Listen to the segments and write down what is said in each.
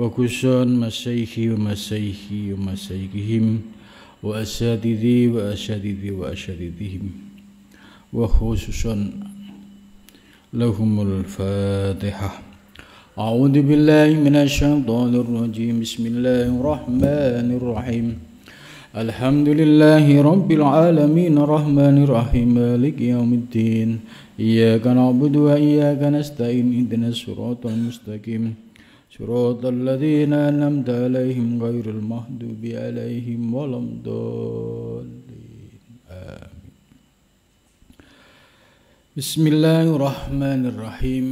وكسان مسيخي ومسيخي ومسيخهم وأساتذي وأساتذي وأساتذهم وخصوصا لهم الفاتحة. أعوذ بالله من الشيطان الرجيم. بسم الله الرحمن الرحيم. الحمد لله رب العالمين الرحمن الرحيم مالك يوم الدين إياك نعبد وإياك نستعين اهدنا الصراط المستقيم صراط الذين أنعمت عليهم غير المغضوب عليهم ولا الضالين آمين. بسم الله الرحمن الرحيم.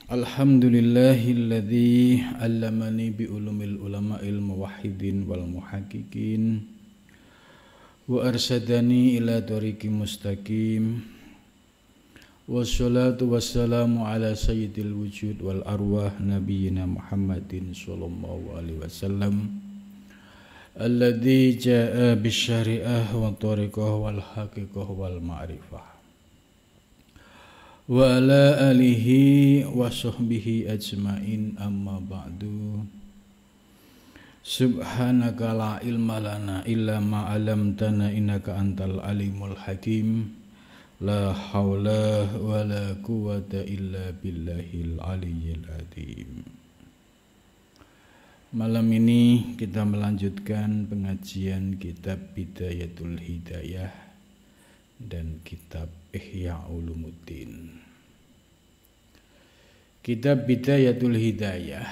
Alhamdulillahilladzi allamani bi ulumil ulama'il muwahhidin wal muhaqqiqin wa arsadani ila tariqi mustaqim wassalatu wassalamu ala sayyidil wujud wal arwah nabiyyina Muhammadin sallallahu alaihi wasallam alladzi jaa bisyari'ah wa tariqah wal haqiqah wal ma'rifah wa ala alihi wa sahbihi ajma'in amma ba'du. Subhanaka la ilma lana illa ma 'allamtana innaka antal alimul hakim. La haula wa la quwwata illa billahil aliyyil azim. Malam ini kita melanjutkan pengajian kitab Bidayatul Hidayah dan kitab Ihya Ulumuddin. Kitab Bidayatul Hidayah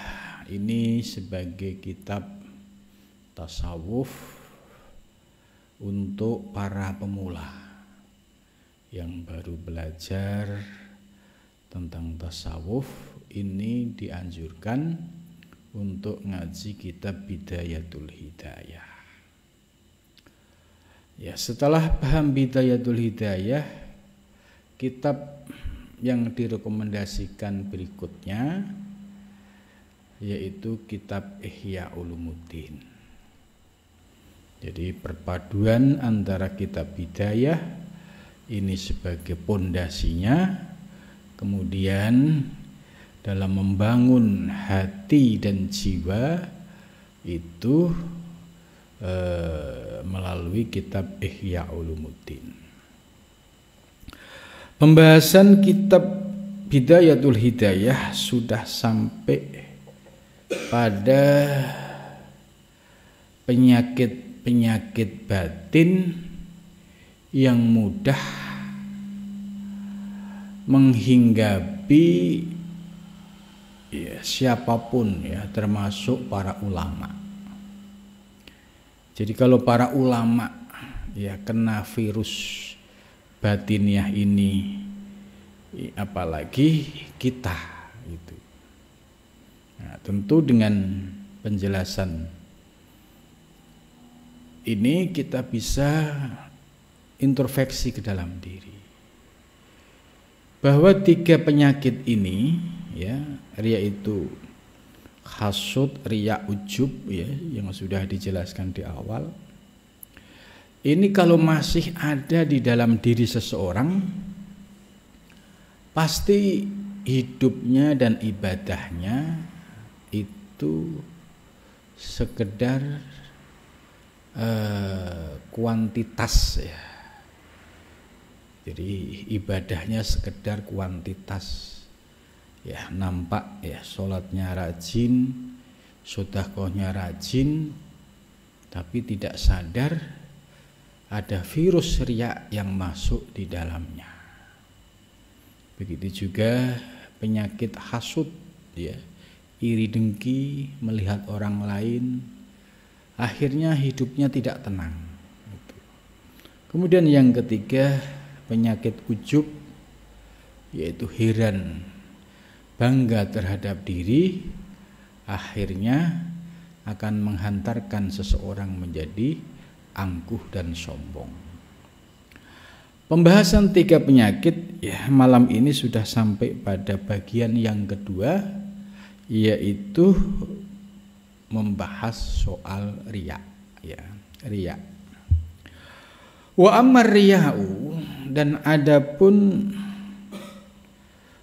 ini sebagai kitab tasawuf untuk para pemula yang baru belajar tentang tasawuf. Ini dianjurkan untuk ngaji kitab Bidayatul Hidayah. Ya, setelah paham Bidayatul Hidayah, kitab yang direkomendasikan berikutnya yaitu kitab Ihya Ulumuddin. Jadi perpaduan antara kitab Hidayah ini sebagai pondasinya, kemudian dalam membangun hati dan jiwa itu melalui kitab Ihya Ulumuddin. Pembahasan kitab Bidayatul Hidayah sudah sampai pada penyakit-penyakit batin yang mudah menghinggapi siapapun ya, termasuk para ulama. Jadi kalau para ulama ya kena virus batiniah ini, apalagi kita itu. Nah, tentu dengan penjelasan ini kita bisa introspeksi ke dalam diri bahwa 3 penyakit ini ya, yaitu hasud, riya, ujub ya, yang sudah dijelaskan di awal. Ini kalau masih ada di dalam diri seseorang, pasti hidupnya dan ibadahnya itu sekedar kuantitas ya. Jadi ibadahnya sekedar kuantitas. Ya, nampak ya sholatnya rajin, sedekahnya rajin, tapi tidak sadar ada virus riya yang masuk di dalamnya. Begitu juga penyakit hasud ya, iri dengki melihat orang lain, akhirnya hidupnya tidak tenang. Kemudian yang ketiga penyakit ujub, yaitu heran, bangga terhadap diri, akhirnya akan menghantarkan seseorang menjadi angkuh dan sombong. Pembahasan 3 penyakit ya, malam ini sudah sampai pada bagian yang kedua, yaitu membahas soal riya ya, riya. Wa ammar riya'u, dan adapun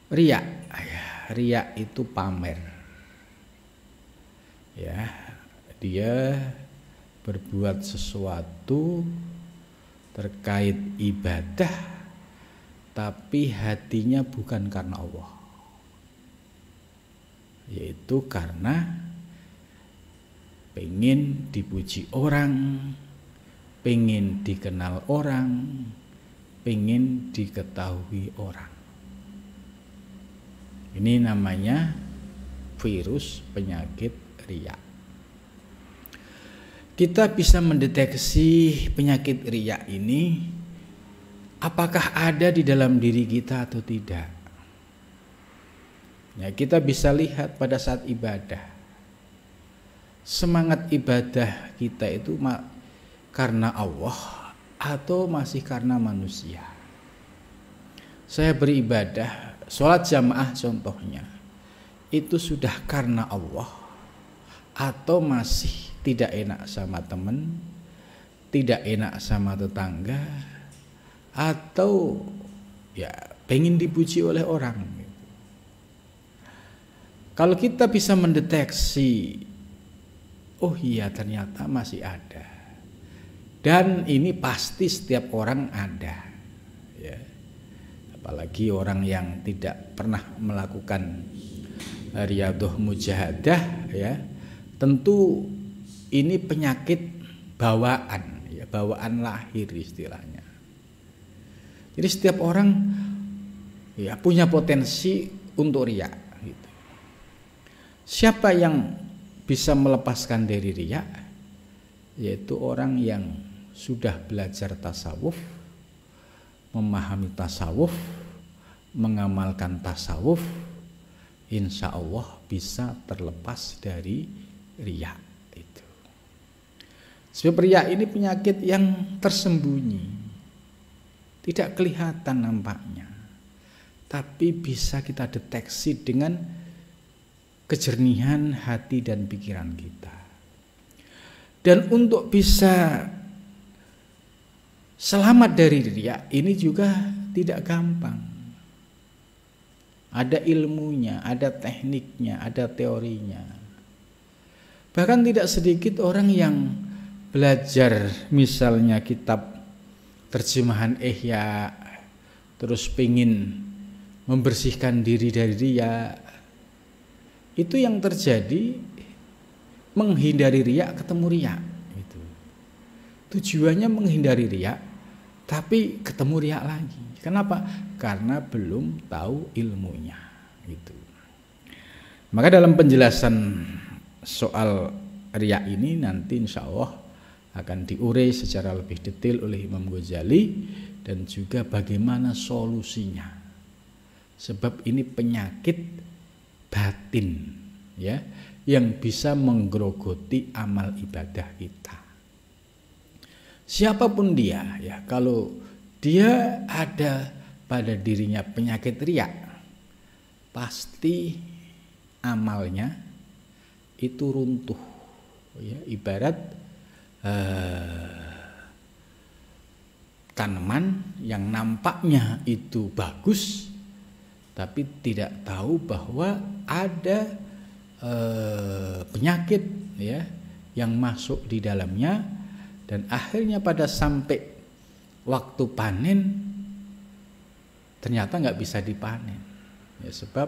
riya ya, riya itu pamer. Ya, dia berbuat sesuatu terkait ibadah tapi hatinya bukan karena Allah, yaitu karena pengen dipuji orang, pengen dikenal orang, pengen diketahui orang. Ini namanya virus penyakit riya. Kita bisa mendeteksi penyakit riya ini apakah ada di dalam diri kita atau tidak. Ya, kita bisa lihat pada saat ibadah. Semangat ibadah kita itu karena Allah atau masih karena manusia. Saya beribadah, sholat jamaah contohnya, itu sudah karena Allah atau masih tidak enak sama teman, tidak enak sama tetangga, atau ya pengen dipuji oleh orang. Kalau kita bisa mendeteksi, oh iya ternyata masih ada, dan ini pasti setiap orang ada, ya. Apalagi orang yang tidak pernah melakukan riyadhah mujahadah, ya, tentu ini penyakit bawaan, ya, bawaan lahir istilahnya. Jadi setiap orang ya punya potensi untuk riya. Gitu. Siapa yang bisa melepaskan dari riya? Yaitu orang yang sudah belajar tasawuf, memahami tasawuf, mengamalkan tasawuf, insya Allah bisa terlepas dari riya. Sebab riya ini penyakit yang tersembunyi, tidak kelihatan nampaknya, tapi bisa kita deteksi dengan kejernihan hati dan pikiran kita. Dan untuk bisa selamat dari riya ini juga tidak gampang. Ada ilmunya, ada tekniknya, ada teorinya. Bahkan tidak sedikit orang yang belajar misalnya kitab terjemahan Ihya, terus pengen membersihkan diri dari riya, itu yang terjadi menghindari riya ketemu riya. Itu tujuannya menghindari riya, tapi ketemu riya lagi. Kenapa? Karena belum tahu ilmunya. Gitu. Maka dalam penjelasan soal riya ini nanti insya Allah akan diurai secara lebih detail oleh Imam Ghazali dan juga bagaimana solusinya. Sebab ini penyakit batin, ya, yang bisa menggerogoti amal ibadah kita. Siapapun dia, ya, kalau dia ada pada dirinya penyakit riya, pasti amalnya itu runtuh, ya, ibarat tanaman yang nampaknya itu bagus tapi tidak tahu bahwa ada penyakit, ya, yang masuk di dalamnya, dan akhirnya pada sampai waktu panen ternyata nggak bisa dipanen, ya, sebab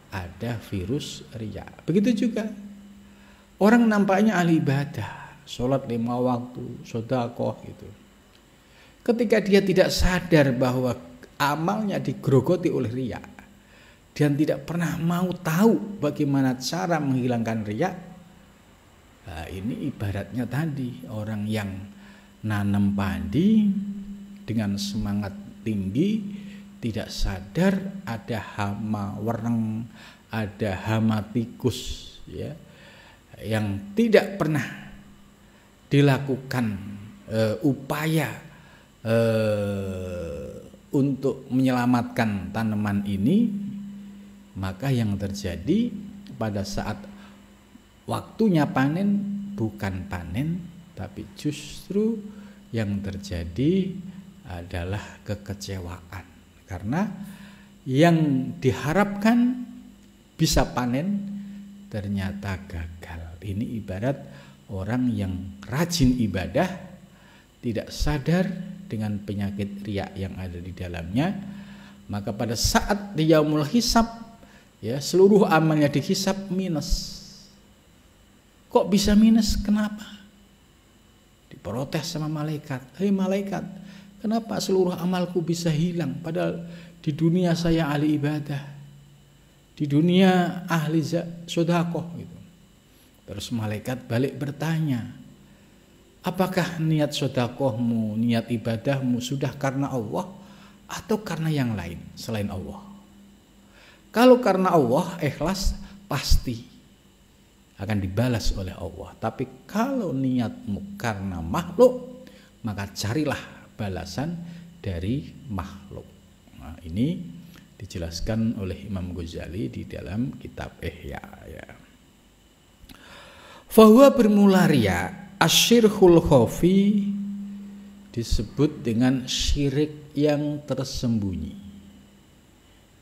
ada virus riya. Begitu juga orang nampaknya ahli ibadah, sholat 5 waktu, sedekah gitu. Ketika dia tidak sadar bahwa amalnya digerogoti oleh riya, dan tidak pernah mau tahu bagaimana cara menghilangkan riya, nah, ini ibaratnya tadi orang yang nanam padi dengan semangat tinggi, tidak sadar ada hama wereng, ada hama tikus, ya, yang tidak pernah dilakukan upaya untuk menyelamatkan tanaman ini, maka yang terjadi pada saat waktunya panen bukan panen, tapi justru yang terjadi adalah kekecewaan, karena yang diharapkan bisa panen, ternyata gagal. Ini ibarat orang yang rajin ibadah, tidak sadar dengan penyakit riya yang ada di dalamnya, maka pada saat di yaumul hisab, ya, seluruh amalnya dihisab minus. Kok bisa minus? Kenapa? Diprotes sama malaikat. Hei malaikat, kenapa seluruh amalku bisa hilang? Padahal di dunia saya ahli ibadah, di dunia ahli sedekah gitu. Terus malaikat balik bertanya, apakah niat sedekahmu, niat ibadahmu sudah karena Allah atau karena yang lain selain Allah? Kalau karena Allah ikhlas, pasti akan dibalas oleh Allah. Tapi kalau niatmu karena makhluk, maka carilah balasan dari makhluk. Nah, ini dijelaskan oleh Imam Ghazali di dalam kitab Ihya, ya. Fahuwa bermula riya asyirhul khafi, disebut dengan syirik yang tersembunyi.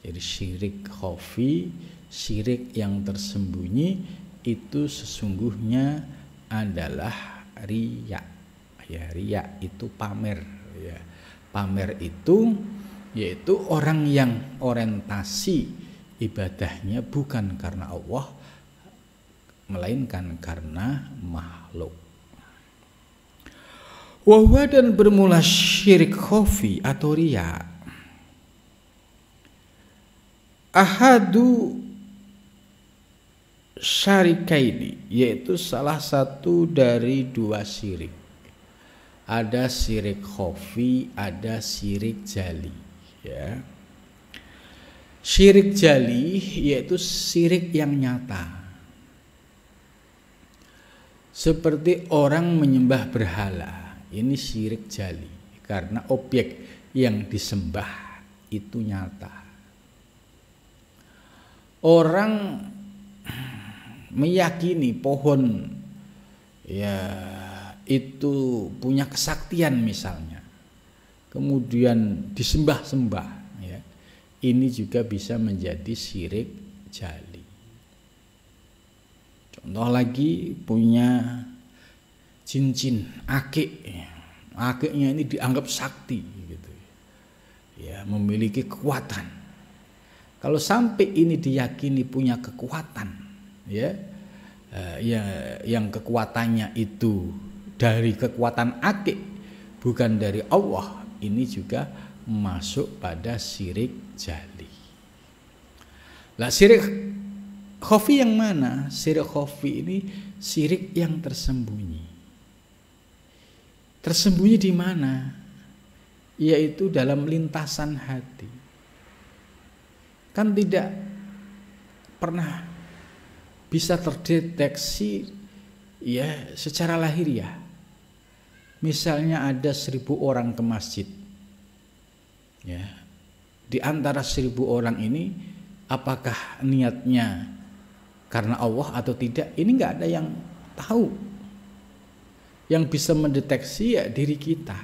Jadi syirik khafi, syirik yang tersembunyi itu sesungguhnya adalah riya. Ya, riya itu pamer, ya. Pamer itu yaitu orang yang orientasi ibadahnya bukan karena Allah, melainkan karena makhluk. Wahwa dan bermula syirik khafi atau riya ahadu syarikaini, yaitu salah satu dari dua syirik. Ada syirik khafi, ada syirik jali, ya. Syirik jali yaitu syirik yang nyata. Seperti orang menyembah berhala, ini syirik jali karena objek yang disembah itu nyata. Orang meyakini pohon, ya, itu punya kesaktian misalnya, kemudian disembah-sembah, ya. Ini juga bisa menjadi syirik jali. Contoh lagi, punya cincin akik, akiknya ini dianggap sakti gitu, ya, memiliki kekuatan. Kalau sampai ini diyakini punya kekuatan, ya, yang kekuatannya itu dari kekuatan akik, bukan dari Allah, ini juga masuk pada syirik jali. Lah syirik khafi yang mana? Syirik khafi ini syirik yang tersembunyi. Tersembunyi di mana? Yaitu dalam lintasan hati. Kan tidak pernah bisa terdeteksi, ya, secara lahiriah. Misalnya ada 1000 orang ke masjid, ya, di antara 1000 orang ini apakah niatnya karena Allah atau tidak, ini nggak ada yang tahu. Yang bisa mendeteksi ya diri kita,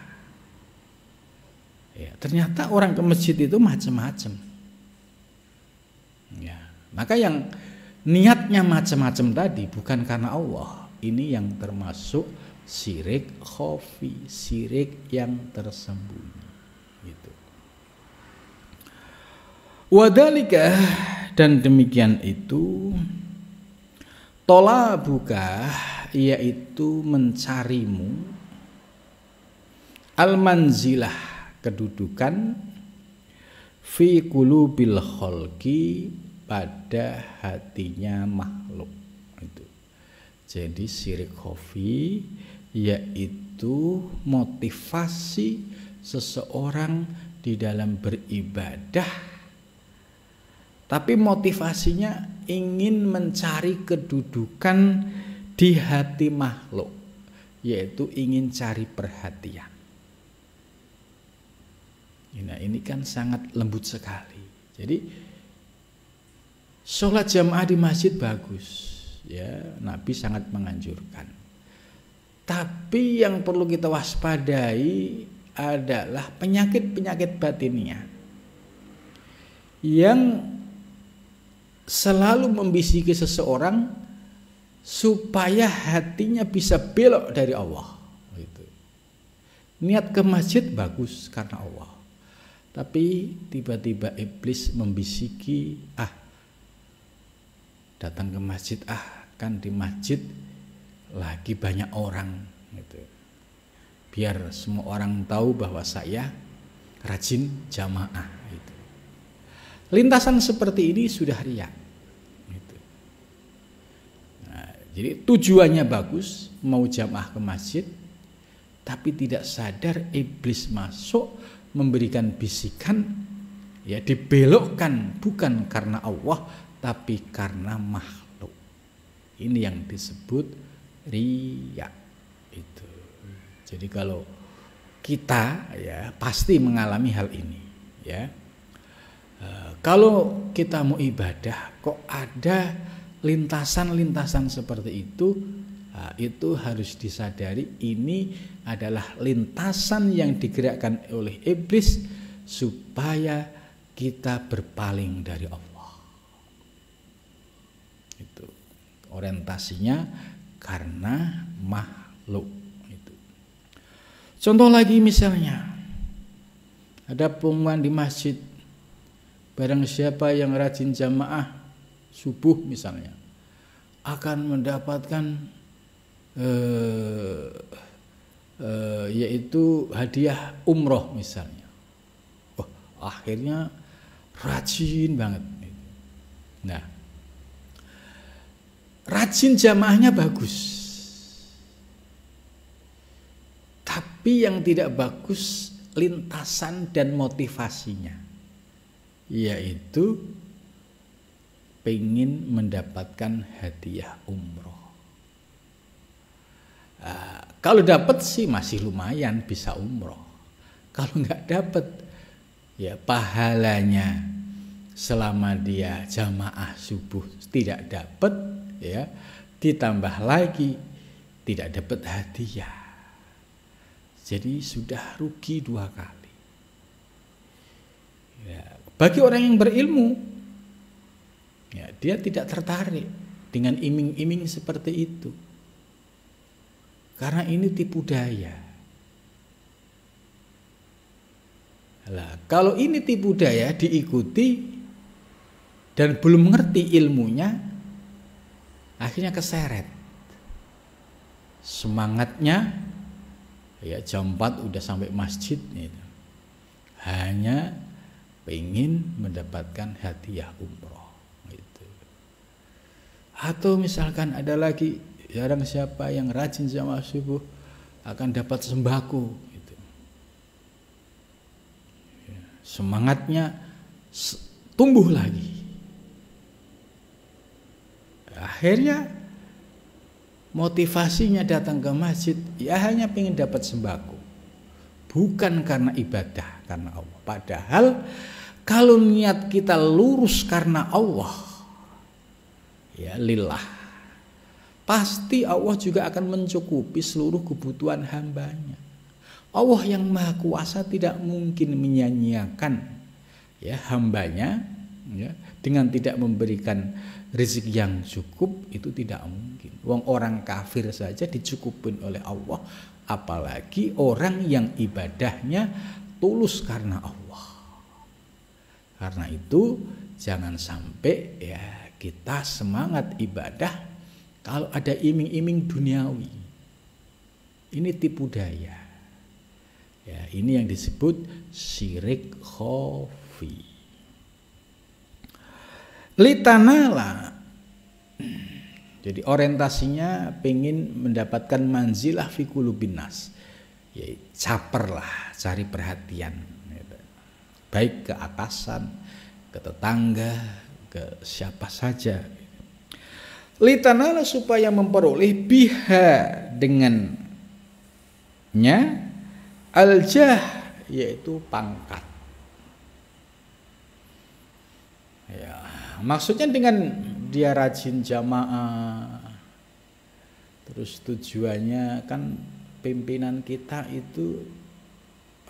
ya. Ternyata orang ke masjid itu macam-macam, ya. Maka yang niatnya macam-macam tadi bukan karena Allah, ini yang termasuk syirik khafi, syirik yang tersembunyi, gitu. Wadhalika, dan demikian itu, tolabuka, yaitu mencarimu, al-manzilah, kedudukan, fi qulubil khalqi, pada hatinya makhluk itu. Jadi syirik khafi yaitu motivasi seseorang di dalam beribadah, tapi motivasinya ingin mencari kedudukan di hati makhluk, yaitu ingin cari perhatian. Nah, ini kan sangat lembut sekali. Jadi sholat jamaah di masjid bagus, ya, Nabi sangat menganjurkan. Tapi yang perlu kita waspadai adalah penyakit-penyakit batiniah yang selalu membisiki seseorang supaya hatinya bisa belok dari Allah. Gitu. Niat ke masjid bagus karena Allah, tapi tiba-tiba iblis membisiki, datang ke masjid, kan di masjid lagi banyak orang, gitu. Biar semua orang tahu bahwa saya rajin jamaah. Gitu. Lintasan seperti ini sudah riya. Gitu. Nah, jadi tujuannya bagus, mau jamaah ke masjid, tapi tidak sadar iblis masuk memberikan bisikan, ya dibelokkan bukan karena Allah, tapi karena makhluk. Ini yang disebut riya. Itu. Jadi kalau kita ya pasti mengalami hal ini, ya. Kalau kita mau ibadah kok ada lintasan-lintasan seperti itu harus disadari ini adalah lintasan yang digerakkan oleh iblis supaya kita berpaling dari Allah. Itu orientasinya karena makhluk. Itu. Contoh lagi misalnya ada pengumuman di masjid, barang siapa yang rajin jamaah subuh misalnya akan mendapatkan yaitu hadiah umroh misalnya. Akhirnya rajin banget. Nah, rajin jamaahnya bagus, tapi yang tidak bagus lintasan dan motivasinya, yaitu pengen mendapatkan hadiah umroh. Kalau dapat sih masih lumayan bisa umroh. Kalau nggak dapat, ya pahalanya selama dia jamaah subuh tidak dapat, ya ditambah lagi tidak dapat hadiah. Jadi sudah rugi 2 kali. Ya, bagi orang yang berilmu, ya dia tidak tertarik dengan iming-iming seperti itu. Karena ini tipu daya. Lah, kalau ini tipu daya diikuti dan belum mengerti ilmunya, akhirnya keseret. Semangatnya ya jam 4 udah sampai masjid gitu. Hanya pengen mendapatkan hadiah umroh gitu. Atau misalkan ada lagi, jarang siapa yang rajin jamaah subuh akan dapat sembako gitu. Semangatnya tumbuh lagi. Akhirnya motivasinya datang ke masjid ya hanya pengen dapat sembako, bukan karena ibadah karena Allah. Padahal kalau niat kita lurus karena Allah, ya lillah, pasti Allah juga akan mencukupi seluruh kebutuhan hambanya. Allah yang maha kuasa tidak mungkin menyanyiakan ya hambanya, ya, dengan tidak memberikan rezeki yang cukup, itu tidak mungkin. Wong orang kafir saja dicukupin oleh Allah, apalagi orang yang ibadahnya tulus karena Allah. Karena itu jangan sampai ya kita semangat ibadah kalau ada iming-iming duniawi. Ini tipu daya. Ya, ini yang disebut syirik khafi. Litanala, jadi orientasinya pengen mendapatkan manzilah fi qulubin nas, ya caperlah, cari perhatian, baik ke atasan, ke tetangga, ke siapa saja. Litanala, supaya memperoleh biha dengannya aljah, yaitu pangkat. Ya, maksudnya dengan dia rajin jamaah, terus tujuannya kan pimpinan kita itu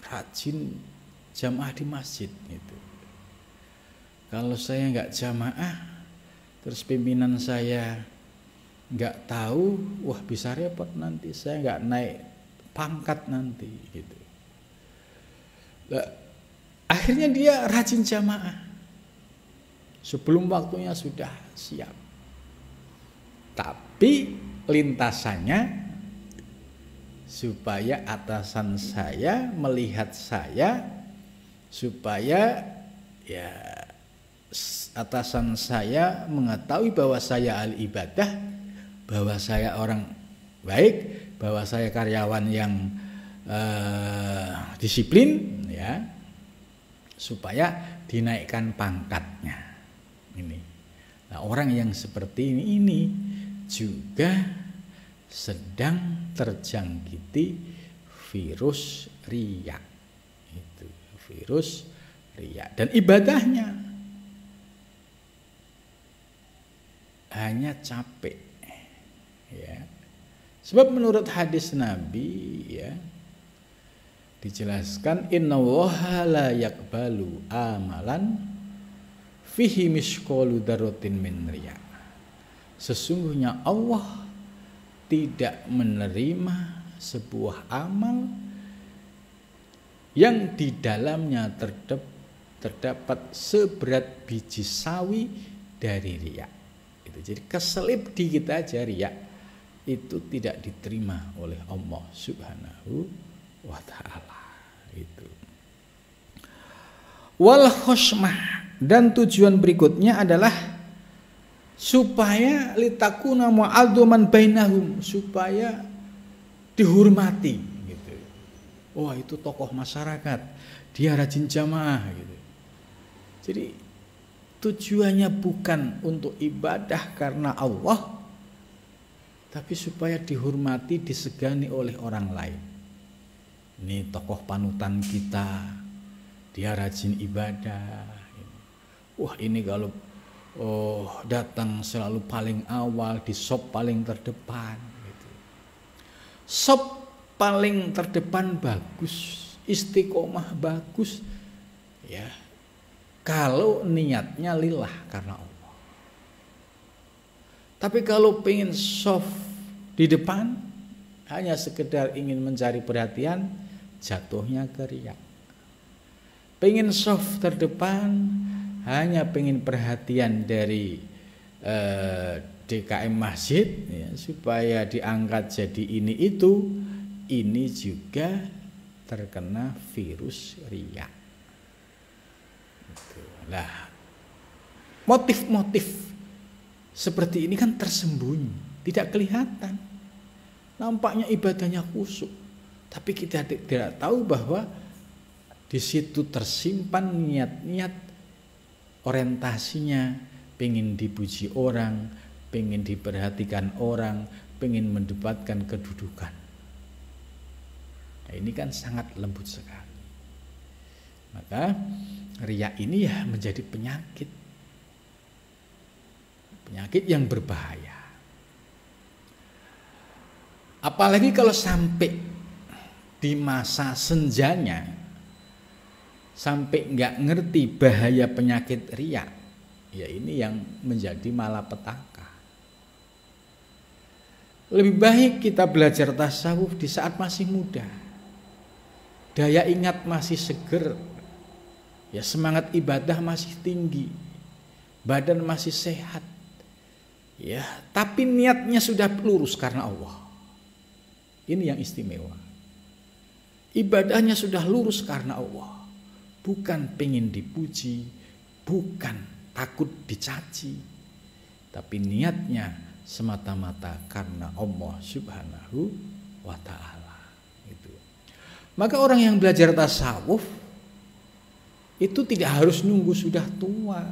rajin jamaah di masjid gitu. Kalau saya nggak jamaah, terus pimpinan saya nggak tahu, wah bisa repot nanti, saya nggak naik pangkat nanti gitu. Nah, akhirnya dia rajin jamaah sebelum waktunya sudah siap. Tapi lintasannya supaya atasan saya melihat saya, supaya ya atasan saya mengetahui bahwa saya ahli ibadah, bahwa saya orang baik, bahwa saya karyawan yang disiplin, ya, supaya dinaikkan pangkatnya. Ini. Nah, orang yang seperti ini juga sedang terjangkiti virus riya. Itu virus riya, dan ibadahnya hanya capek, ya. Sebab menurut hadis Nabi, ya, dijelaskan innallaha la yaqbalu amalan fihi misqalu dzarratin min riya. Sesungguhnya Allah tidak menerima sebuah amal yang di dalamnya terdapat seberat biji sawi dari riya. Itu jadi keselip dikit aja riya, itu tidak diterima oleh Allah Subhanahu wa ta'ala. Itu. Wal khoshmah, dan tujuan berikutnya adalah supaya litakuna mu'adzuman bainahum, supaya dihormati gitu. Wah, itu tokoh masyarakat, dia rajin jamaah gitu. Jadi tujuannya bukan untuk ibadah karena Allah, tapi supaya dihormati, disegani oleh orang lain. Ini tokoh panutan kita, dia rajin ibadah. Wah, ini kalau datang selalu paling awal, di sop paling terdepan gitu. Sop paling terdepan bagus, istiqomah bagus, ya, kalau niatnya lillah karena Allah. Tapi kalau pengen sop di depan hanya sekedar ingin mencari perhatian, jatuhnya ke riya. Pengen sop terdepan hanya pengen perhatian dari DKM masjid, ya, supaya diangkat jadi ini itu, ini juga terkena virus riya. Lah, motif-motif seperti ini kan tersembunyi, tidak kelihatan. Nampaknya ibadahnya khusyuk, tapi kita tidak tahu bahwa di situ tersimpan niat-niat orientasinya pengen dipuji orang, pengen diperhatikan orang, pengen mendapatkan kedudukan. Nah, ini kan sangat lembut sekali. Maka riya ini ya menjadi penyakit yang berbahaya. Apalagi kalau sampai di masa senjanya, sampai nggak ngerti bahaya penyakit riya, ya ini yang menjadi malapetaka. Lebih baik kita belajar tasawuf di saat masih muda, daya ingat masih seger, ya, semangat ibadah masih tinggi, badan masih sehat, ya, tapi niatnya sudah lurus karena Allah. Ini yang istimewa. Ibadahnya sudah lurus karena Allah, bukan pengen dipuji, bukan takut dicaci, tapi niatnya semata-mata karena Allah Subhanahu wa ta'ala. Itu. Maka orang yang belajar tasawuf itu tidak harus nunggu sudah tua.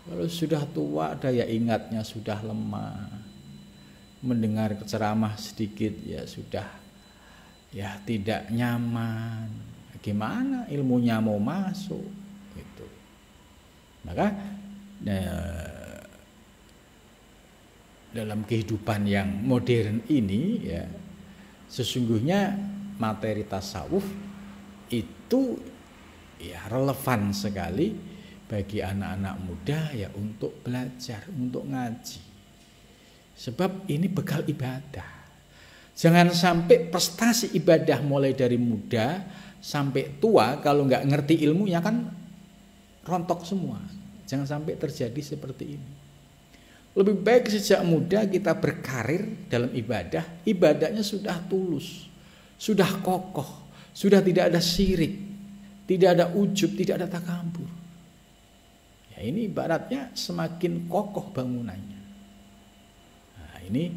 Kalau sudah tua, daya ingatnya sudah lemah, mendengar ceramah sedikit ya sudah, ya, tidak nyaman. Gimana ilmunya mau masuk gitu. Maka dalam kehidupan yang modern ini, ya, sesungguhnya materi tasawuf itu ya relevan sekali bagi anak-anak muda ya untuk belajar, untuk ngaji. Sebab ini bekal ibadah. Jangan sampai prestasi ibadah mulai dari muda sampai tua kalau nggak ngerti ilmunya kan rontok semua. Jangan sampai terjadi seperti ini. Lebih baik sejak muda kita berkarir dalam ibadah, ibadahnya sudah tulus, sudah kokoh, sudah tidak ada syirik, tidak ada ujub, tidak ada takabur. Ya, ini ibaratnya semakin kokoh bangunannya. Nah, ini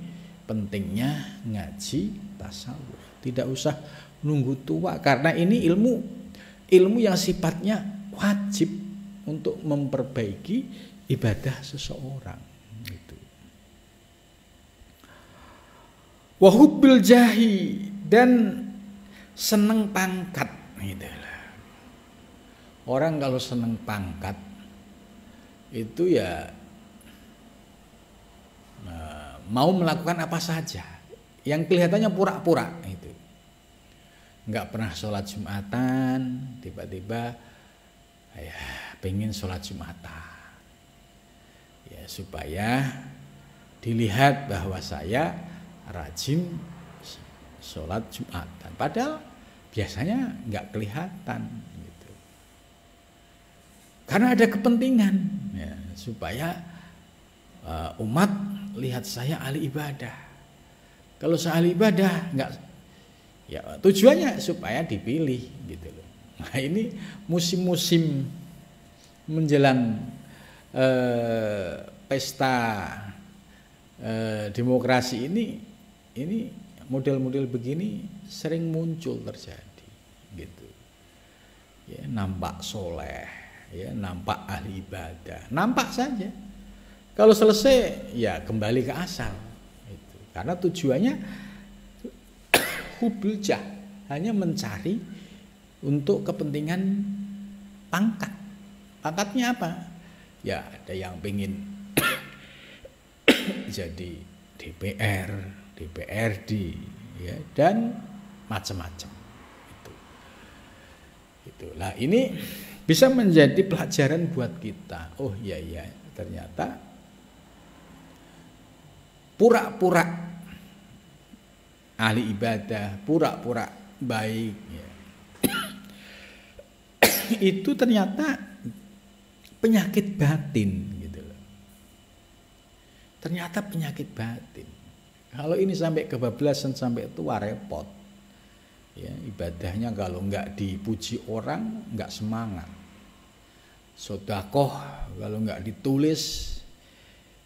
pentingnya ngaji tasawuf. Tidak usah nunggu tua karena ini ilmu yang sifatnya wajib untuk memperbaiki ibadah seseorang. Gitu. Wahubbil jahi, dan seneng pangkat. Gitu. Orang kalau seneng pangkat itu ya mau melakukan apa saja yang kelihatannya pura-pura itu. Nggak pernah sholat Jumatan, tiba-tiba ya pengen sholat Jumatan. Ya supaya dilihat bahwa saya rajin sholat Jumatan. Padahal biasanya nggak kelihatan gitu. Karena ada kepentingan ya, supaya umat lihat saya ahli ibadah. Kalau saya ahli ibadah nggak, ya tujuannya supaya dipilih gitu loh. Nah ini musim-musim menjelang pesta demokrasi ini model-model begini sering muncul terjadi gitu. Ya nampak soleh, ya nampak ahli ibadah, nampak saja. Kalau selesai ya kembali ke asal. Itu. Karena tujuannya hubul jah, hanya mencari untuk kepentingan pangkat. Pangkatnya apa? Ya ada yang pengen jadi DPR, DPRD, ya dan macam-macam. Itulah ini bisa menjadi pelajaran buat kita. Oh iya ternyata pura-pura ahli ibadah, pura-pura baik ya. Itu ternyata penyakit batin gitu loh. Ternyata penyakit batin. Kalau ini sampai kebablasan sampai tua repot. Ya, ibadahnya kalau enggak dipuji orang enggak semangat. Sedekah kalau enggak ditulis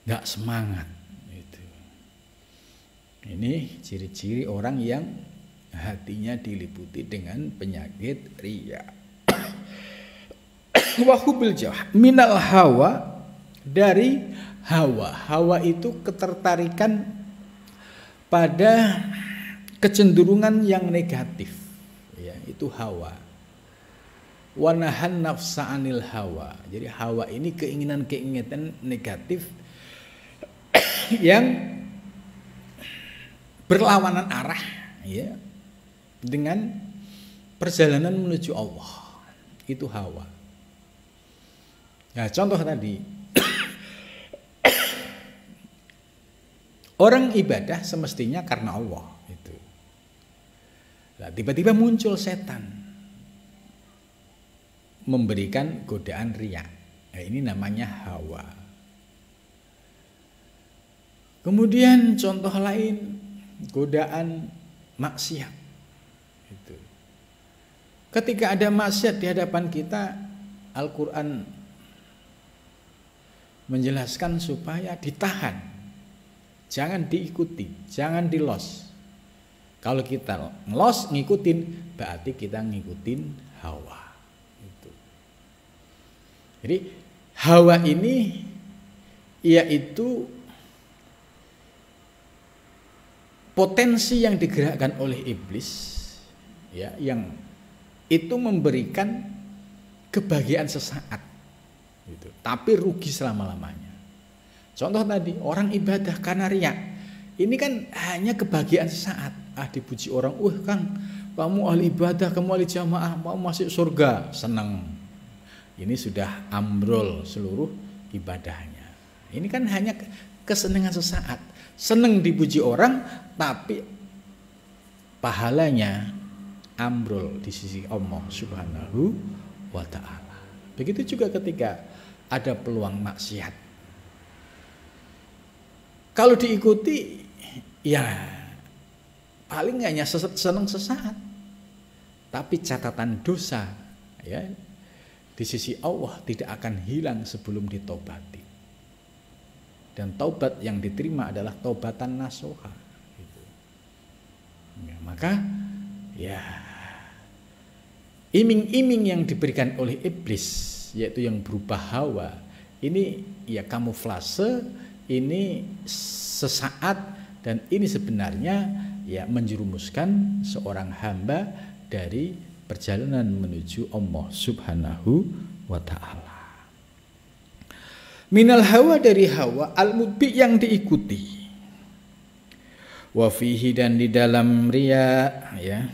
enggak semangat. Ini ciri-ciri orang yang hatinya diliputi dengan penyakit riya. Wahubil jawah minal hawa, dari hawa. Hawa itu ketertarikan pada kecenderungan yang negatif. Ya, itu hawa. Wanahan nafsa anil hawa. Jadi hawa ini keinginan-keinginan negatif yang berlawanan arah ya dengan perjalanan menuju Allah. Itu hawa. Nah, contoh tadi orang ibadah semestinya karena Allah itu. Nah, tiba-tiba muncul setan memberikan godaan riya. Nah, ini namanya hawa. Kemudian contoh lain godaan maksiat itu. Ketika ada maksiat di hadapan kita, Al-Quran menjelaskan supaya ditahan, jangan diikuti, jangan dilos. Kalau kita ngelos ngikutin, berarti kita ngikutin hawa itu. Jadi hawa ini yaitu potensi yang digerakkan oleh iblis ya, yang itu memberikan kebahagiaan sesaat gitu, tapi rugi selama-lamanya. Contoh tadi orang ibadah karena riya, ini kan hanya kebahagiaan sesaat. Dipuji orang, Kang, kamu ahli ibadah, kamu ahli jamaah, mau masuk surga, senang ini sudah ambrol seluruh ibadahnya. Ini kan hanya kesenangan sesaat, seneng dipuji orang, tapi pahalanya ambrol di sisi Allah Subhanahu wa ta'ala. Begitu juga ketika ada peluang maksiat, kalau diikuti ya paling hanya seneng sesaat, tapi catatan dosa ya di sisi Allah tidak akan hilang sebelum ditobati. Dan taubat yang diterima adalah taubatan nasuha gitu. Ya, maka ya iming-iming yang diberikan oleh iblis, yaitu yang berupa hawa, ini ya kamuflase, ini sesaat, dan ini sebenarnya ya menjerumuskan seorang hamba dari perjalanan menuju Allah Subhanahu wa ta'ala. Minal hawa, dari hawa, al-mutbi yang diikuti. Wa fihi, dan di dalam riya ya,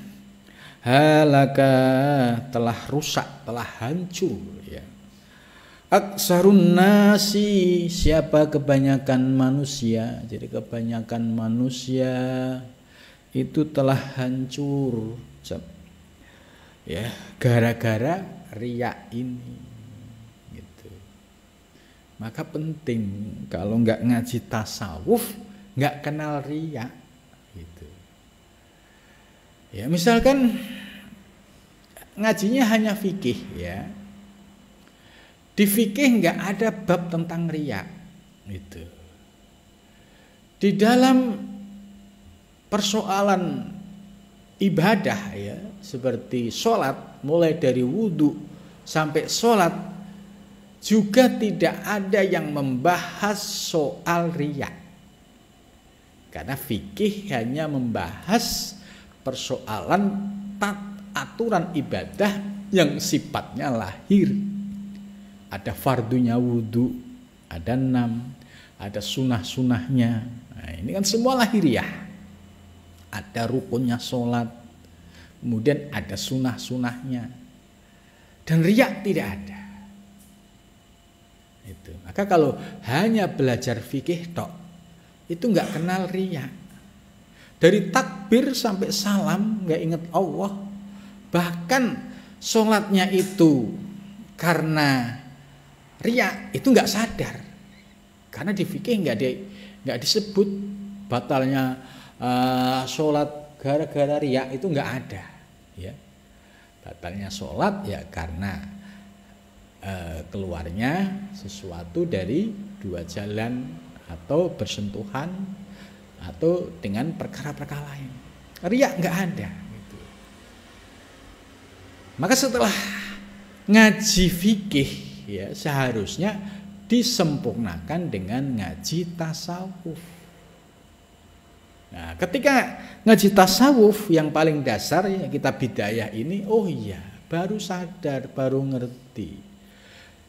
halaka, telah rusak, telah hancur ya. Aksarun nasi, siapa kebanyakan manusia. Jadi kebanyakan manusia itu telah hancur ya, gara-gara riya ini gitu. Maka penting kalau nggak ngaji tasawuf, nggak kenal riya gitu. Ya misalkan ngajinya hanya fikih ya, di fikih nggak ada bab tentang riya gitu. Di dalam persoalan ibadah ya, seperti sholat, mulai dari wudhu sampai sholat, juga tidak ada yang membahas soal riya. Karena fikih hanya membahas persoalan aturan ibadah yang sifatnya lahir. Ada fardunya wudhu, ada 6, ada sunah-sunahnya. Nah, ini kan semua lahiriah. Ada rukunnya sholat, kemudian ada sunah-sunahnya, dan riya tidak ada. Itu. Maka kalau hanya belajar fikih tok, itu nggak kenal riya. Dari takbir sampai salam nggak ingat Allah, bahkan sholatnya itu karena riya itu nggak sadar, karena di fikih nggak disebut batalnya sholat gara-gara riya, itu nggak ada ya. Batalnya sholat ya karena keluarnya sesuatu dari dua jalan, atau bersentuhan, atau dengan perkara-perkara lain. Riya nggak ada gitu. Maka setelah ngaji fikih ya, seharusnya disempurnakan dengan ngaji tasawuf. Nah, ketika ngaji tasawuf yang paling dasar ya, kita bidayah ini, oh iya, baru sadar, baru ngerti.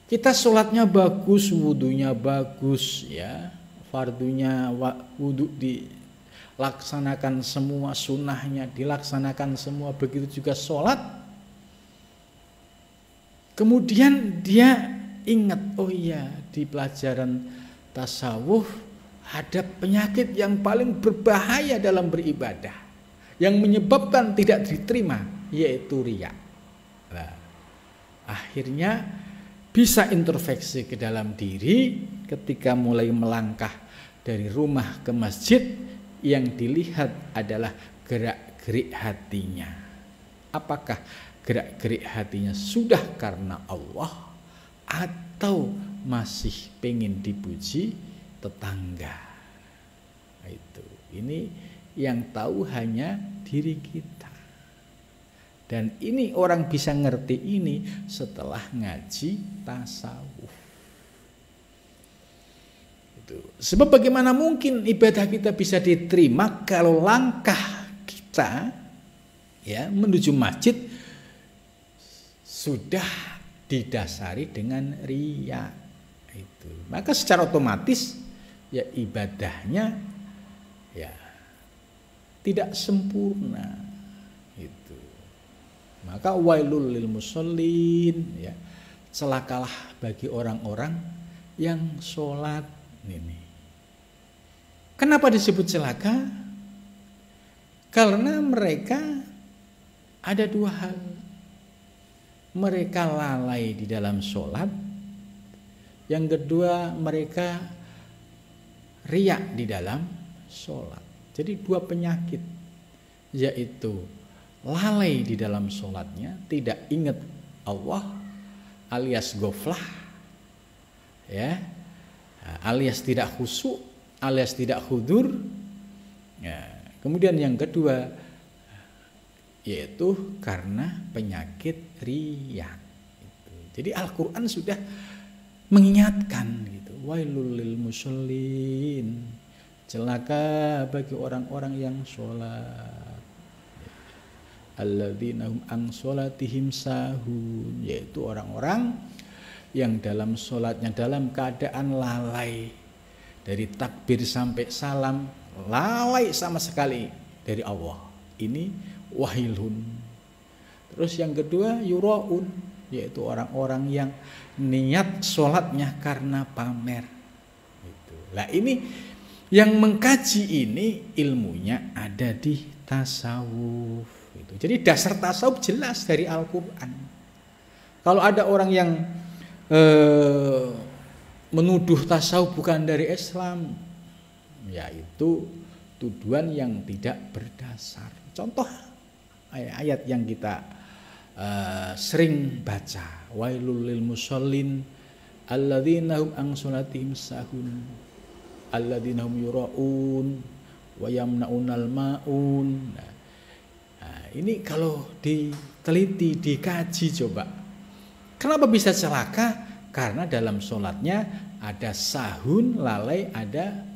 Kita sholatnya bagus, wudhunya bagus ya, fardunya wudhu dilaksanakan semua, sunnahnya dilaksanakan semua, begitu juga sholat. Kemudian dia ingat, oh iya, di pelajaran tasawuf ada penyakit yang paling berbahaya dalam beribadah, yang menyebabkan tidak diterima, yaitu riya. Nah, akhirnya bisa introspeksi ke dalam diri ketika mulai melangkah dari rumah ke masjid, yang dilihat adalah gerak-gerik hatinya. Apakah gerak-gerik hatinya sudah karena Allah, atau masih pengen dipuji tetangga? Itu, ini yang tahu hanya diri kita. Dan ini orang bisa ngerti ini setelah ngaji tasawuf. Itu. Sebab bagaimana mungkin ibadah kita bisa diterima kalau langkah kita ya menuju masjid sudah didasari dengan riya. Itu. Maka secara otomatis ya ibadahnya ya tidak sempurna. Itu. Maka wailul lil musallin ya, celakalah bagi orang-orang yang sholat ini. Kenapa disebut celaka? Karena mereka ada dua hal. Mereka lalai di dalam sholat. Yang kedua, mereka riak di dalam sholat. Jadi dua penyakit, yaitu lalai di dalam sholatnya, tidak ingat Allah, alias goflah, ya, alias tidak khusyuk, alias tidak khudur. Ya. Kemudian yang kedua, yaitu karena penyakit riya. Jadi Al-Quran sudah mengingatkan gitu, wailul lil musallin, celaka bagi orang-orang yang sholat, alladzina hum an sholatihim sahun, yaitu orang-orang yang dalam sholatnya dalam keadaan lalai, dari takbir sampai salam lalai sama sekali dari Allah. Ini wahilun. Terus yang kedua yuraun, yaitu orang-orang yang niat sholatnya karena pamer. Nah ini yang mengkaji ini ilmunya ada di tasawuf. Jadi dasar tasawuf jelas dari Al-Quran. Kalau ada orang yang menuduh tasawuf bukan dari Islam, yaitu tuduhan yang tidak berdasar. Contoh ayat yang kita sering baca, wailul lil musallin alladzina hum an sholatihim sahun alladzina hum yuraun wa yamnaunal maun. Nah, ini kalau diteliti, dikaji coba, kenapa bisa celaka? Karena dalam sholatnya ada sahun, lalai, ada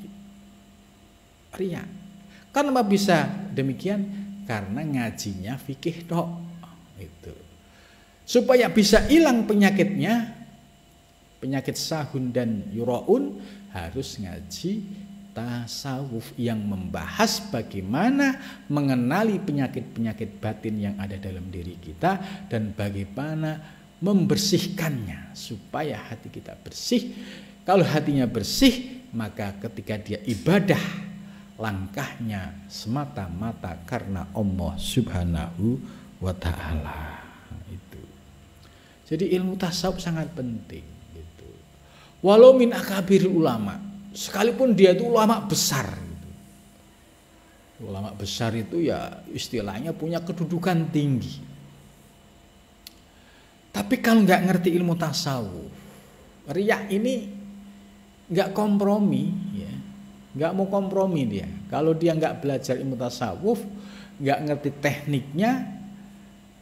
riya. Kenapa bisa demikian? Karena ngajinya fikih tok. Itu. Supaya bisa hilang penyakitnya, penyakit sahun dan yuraun, harus ngaji tasawuf yang membahas bagaimana mengenali penyakit-penyakit batin yang ada dalam diri kita dan bagaimana membersihkannya supaya hati kita bersih. Kalau hatinya bersih, maka ketika dia ibadah, langkahnya semata-mata karena Allah Subhanahu wa ta'ala. Itu. Jadi ilmu tasawuf sangat penting gitu. Walau min akabir ulama, sekalipun dia itu ulama besar gitu. Ulama besar itu ya istilahnya punya kedudukan tinggi. Tapi kalau nggak ngerti ilmu tasawuf, riya ini nggak kompromi ya. Nggak mau kompromi dia. Kalau dia nggak belajar ilmu tasawuf, nggak ngerti tekniknya,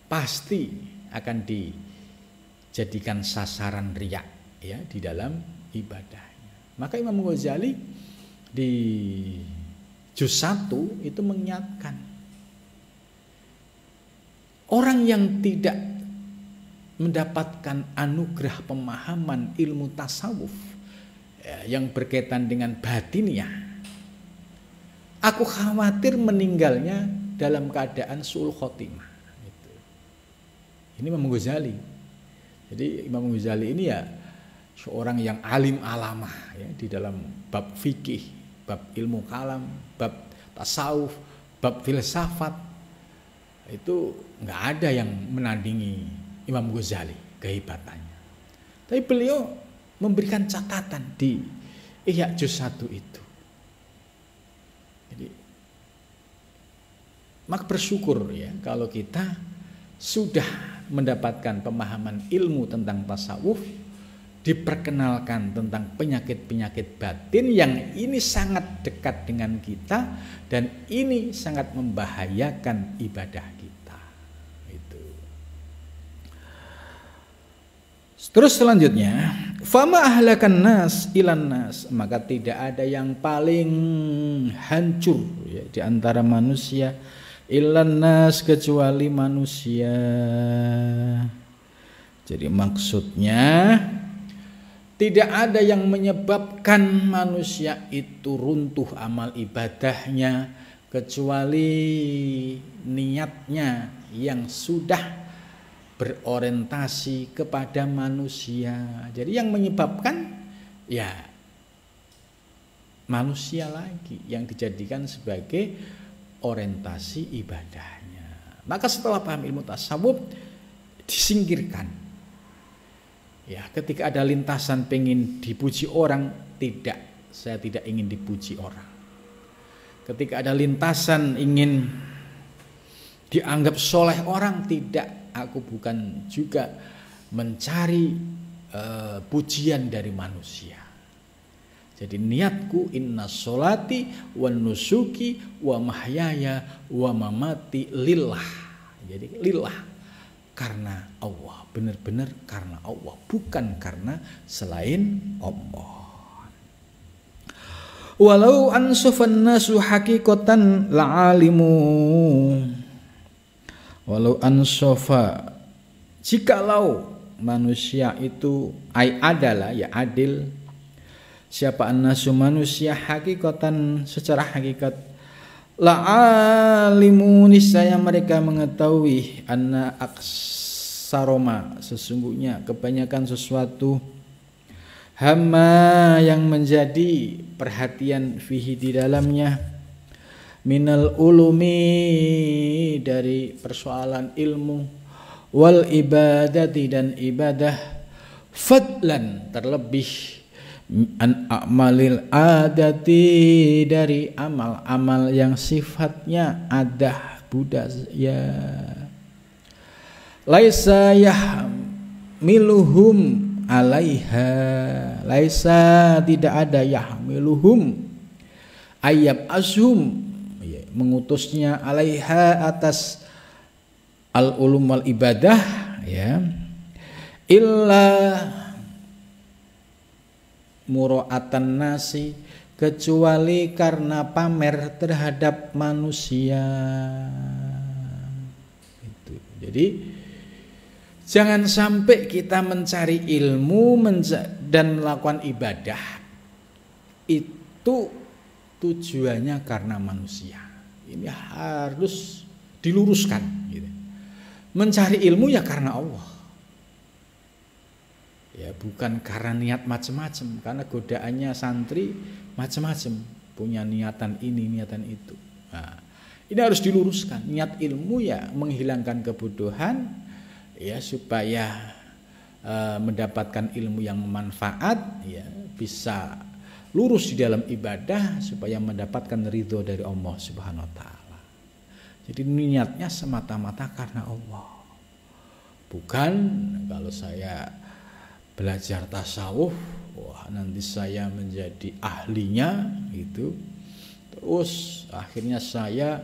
pasti akan dijadikan sasaran riya ya di dalam ibadahnya. Maka Imam Ghazali di juz 1 itu mengingatkan orang yang tidak mendapatkan anugerah pemahaman ilmu tasawuf yang berkaitan dengan batiniah, aku khawatir meninggalnya dalam keadaan su'ul khotimah. Ini Imam Ghazali. Jadi Imam Ghazali ini ya seorang yang alim alamah ya, di dalam bab fikih, bab ilmu kalam, bab tasawuf, bab filsafat. Itu nggak ada yang menandingi Imam Ghazali kehebatannya. Tapi beliau memberikan catatan di Ihya juz 1 itu. Jadi maka bersyukur ya kalau kita sudah mendapatkan pemahaman ilmu tentang tasawuf, diperkenalkan tentang penyakit-penyakit batin yang ini sangat dekat dengan kita dan ini sangat membahayakan ibadah kita. Itu. Terus selanjutnya, fama ahlakan nas ilan nas, maka tidak ada yang paling hancur ya, di antara manusia ilan nas kecuali manusia. Jadi maksudnya tidak ada yang menyebabkan manusia itu runtuh amal ibadahnya kecuali niatnya yang sudah berorientasi kepada manusia. Jadi yang menyebabkan ya manusia lagi yang dijadikan sebagai orientasi ibadahnya. Maka setelah paham ilmu tasawuf disingkirkan. Ya, ketika ada lintasan pengen dipuji orang, tidak, saya tidak ingin dipuji orang. Ketika ada lintasan ingin dianggap soleh orang, tidak, aku bukan juga mencari pujian dari manusia. Jadi niatku inna sholati wa nusuki wa mahyaya wa mamati lillah. Jadi lillah, karena Allah, benar-benar karena Allah, bukan karena selain Allah. Walau ansofan nasu hakikotan la'alimu. Walau ansofa, jikalau manusia itu adalah ya adil, siapa an-nasu manusia hakikatan secara hakikat, la'alimu niscaya mereka mengetahui anna aksaroma sesungguhnya kebanyakan sesuatu, hama yang menjadi perhatian fihi di dalamnya, minal ulumi dari persoalan ilmu, wal ibadati dan ibadah, fadlan terlebih an a'malil adati dari amal-amal yang sifatnya adah budaya, laisa yahmiluhum alaiha, laisa tidak ada yahmiluhum ayyab ashum mengutusnya alaiha atas al ulum wal ibadah ya, illa mura'atan nasi, kecuali karena pamer terhadap manusia. Itu. Jadi jangan sampai kita mencari ilmu dan melakukan ibadah itu tujuannya karena manusia. Ini harus diluruskan. Gitu. Mencari ilmu ya karena Allah. Ya bukan karena niat macam-macam. Karena godaannya santri macam-macam. Punya niatan ini, niatan itu. Nah, ini harus diluruskan. Niat ilmu ya menghilangkan kebodohan. Ya supaya mendapatkan ilmu yang bermanfaat, ya bisa lurus di dalam ibadah supaya mendapatkan ridho dari Allah Subhanahu wa taala. Jadi niatnya semata-mata karena Allah. Bukan kalau saya belajar tasawuf, wah nanti saya menjadi ahlinya gitu. Terus akhirnya saya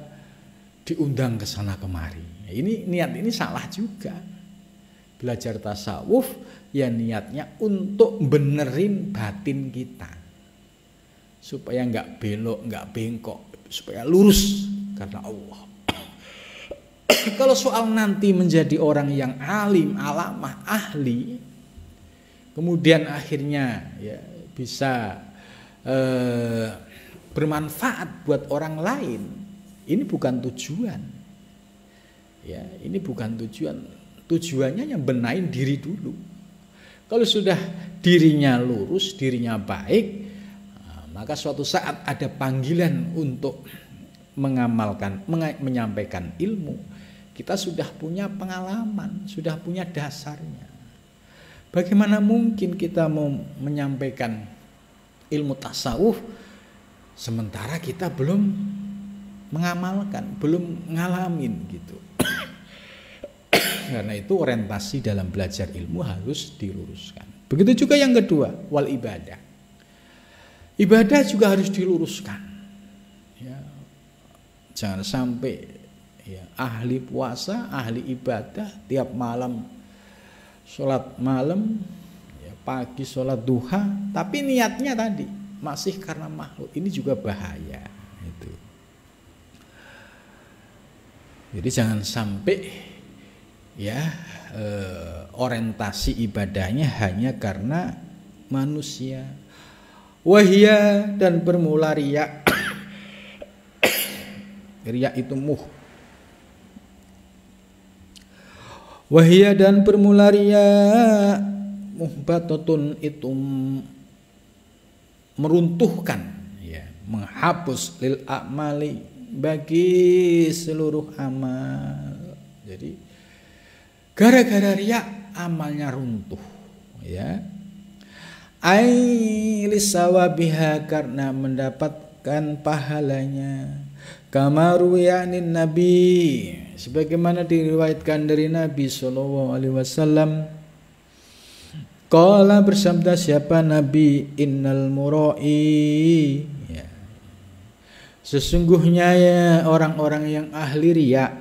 diundang ke sana kemari. Ini niat ini salah juga. Belajar tasawuf ya niatnya untuk benerin batin kita supaya nggak belok, nggak bengkok, supaya lurus karena Allah. Kalau soal nanti menjadi orang yang alim, alamah, ahli, kemudian akhirnya ya bisa bermanfaat buat orang lain, ini bukan tujuan. Ya, ini bukan tujuan. Tujuannya yang benahin diri dulu. Kalau sudah dirinya lurus, dirinya baik, maka suatu saat ada panggilan untuk mengamalkan, menyampaikan ilmu. Kita sudah punya pengalaman, sudah punya dasarnya. Bagaimana mungkin kita mau menyampaikan ilmu tasawuf sementara kita belum mengamalkan, belum ngalamin gitu. Karena itu orientasi dalam belajar ilmu harus diluruskan. Begitu juga yang kedua, wal ibadah. Ibadah juga harus diluruskan. Ya. Jangan sampai ya, ahli puasa, ahli ibadah tiap malam sholat malam, ya, pagi sholat duha, tapi niatnya tadi masih karena makhluk. Ini juga bahaya. Itu. Jadi jangan sampai ya orientasi ibadahnya hanya karena manusia. Wahia dan bermula riya. Riya itu Wahia dan bermula riya muhbatatun itu meruntuhkan, ya, menghapus lil a'mali bagi seluruh amal. Jadi gara-gara riya amalnya runtuh, ya. Ai lisawabiha, karena mendapatkan pahalanya. Kamaru yanin nabi, sebagaimana diriwayatkan dari Nabi sallallahu alaihi wasallam, qala, bersabda siapa Nabi, innal murai, ya, sesungguhnya ya orang-orang yang ahli riya,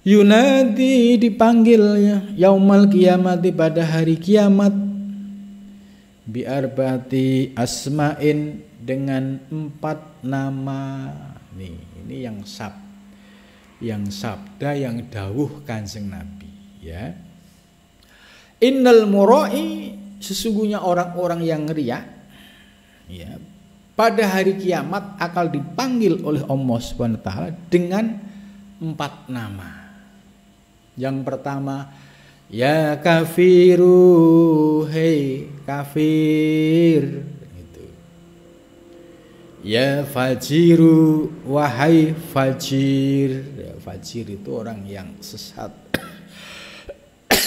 yunadi, dipanggil ya, yaumal kiamati, pada hari kiamat, bi arba'ati asma'in, dengan 4 nama. Ini yang sabda yang dawuh Kanjeng Nabi, ya. Innal murai, sesungguhnya orang-orang yang riya, ya, pada hari kiamat akan dipanggil oleh Allah Subhanahu wa taala dengan 4 nama. Yang pertama, ya kafiru, hei kafir. Ya fajiru, wahai fajir. Ya, fajir itu orang yang sesat.